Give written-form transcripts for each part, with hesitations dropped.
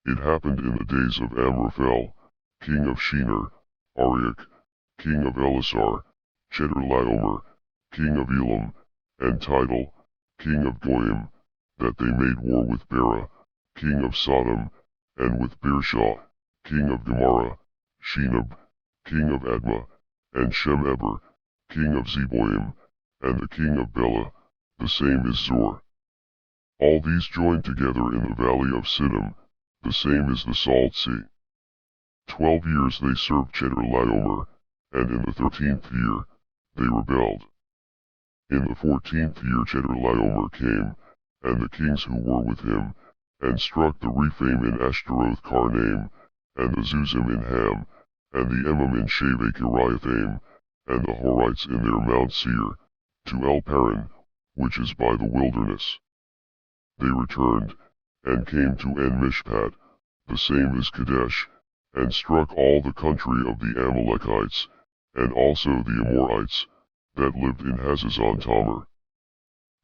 It happened in the days of Amraphel, king of Shinar, Arioch, king of Elasar, Chedorlaomer, king of Elam, and Tidal, king of Goyim, that they made war with Bera, king of Sodom, and with Beershah, king of Gomorrah, Shinab, king of Admah, and Shemeber, king of Zeboim, and the king of Bela, the same is Zor. All these joined together in the valley of Siddim, the same is the Salt Sea. 12 years they served Chedorlaomer, and in the 13th year, they rebelled. In the 14th year Chedorlaomer came, and the kings who were with him, and struck the Rephaim in Ashtaroth Karnaim, and the Zuzim in Ham, and the Emim in Shaveh Kiriathaim, and the Horites in their Mount Seir, to El Paran, which is by the wilderness. They returned, and came to En Mishpat, the same is Kadesh, and struck all the country of the Amalekites, and also the Amorites, that lived in Hazazon Tamar.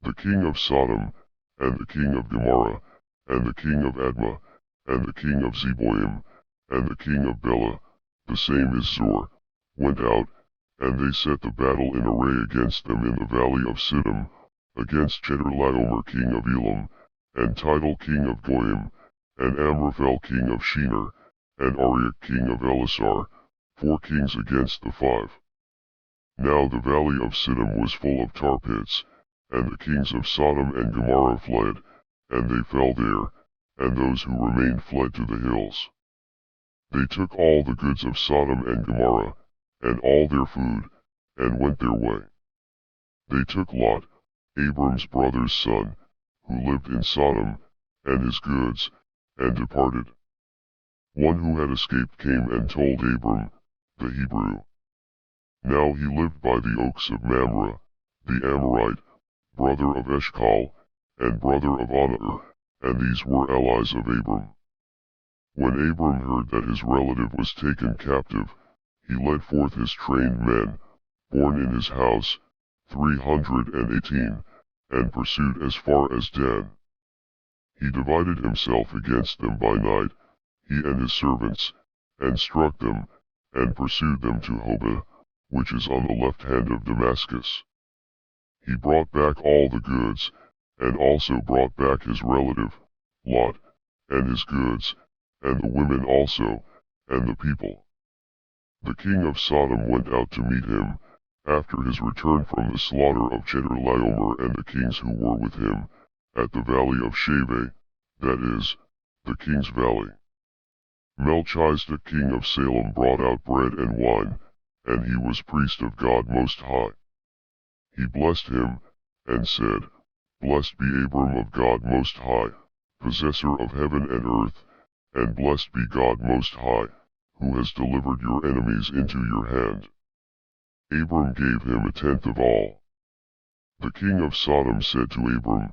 The king of Sodom, and the king of Gomorrah, and the king of Admah, and the king of Zeboim, and the king of Bela, the same is Zor, went out, and they set the battle in array against them in the valley of Siddim, against Chedorlaomer king of Elam, and Tidal king of Goyim, and Amraphel king of Shinar, and Arioch king of Elasar, 4 kings against the 5. Now the valley of Siddim was full of tar pits, and the kings of Sodom and Gomorrah fled, and they fell there, and those who remained fled to the hills. They took all the goods of Sodom and Gomorrah, and all their food, and went their way. They took Lot, Abram's brother's son, who lived in Sodom, and his goods, and departed. One who had escaped came and told Abram, the Hebrew. Now he lived by the oaks of Mamre, the Amorite, brother of Eshcol, and brother of Aner, and these were allies of Abram. When Abram heard that his relative was taken captive, he led forth his trained men, born in his house, 318, and pursued as far as Dan. He divided himself against them by night, he and his servants, and struck them, and pursued them to Hobah, which is on the left hand of Damascus. He brought back all the goods, and also brought back his relative, Lot, and his goods, and the women also, and the people. The king of Sodom went out to meet him, after his return from the slaughter of Chedorlaomer and the kings who were with him, at the valley of Shaveh, that is, the king's valley. Melchizedek king of Salem brought out bread and wine, and he was priest of God Most High. He blessed him, and said, Blessed be Abram of God Most High, possessor of heaven and earth, and blessed be God Most High, who has delivered your enemies into your hand. Abram gave him 1/10 of all. The king of Sodom said to Abram,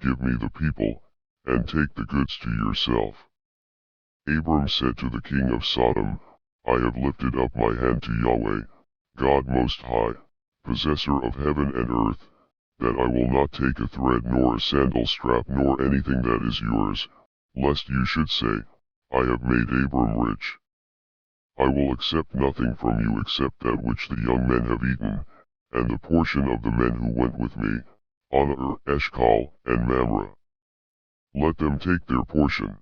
Give me the people, and take the goods to yourself. Abram said to the king of Sodom, I have lifted up my hand to Yahweh, God Most High, possessor of heaven and earth, that I will not take a thread nor a sandal strap nor anything that is yours, lest you should say, I have made Abram rich. I will accept nothing from you except that which the young men have eaten, and the portion of the men who went with me, Aner, Eshcol, and Mamre. Let them take their portion.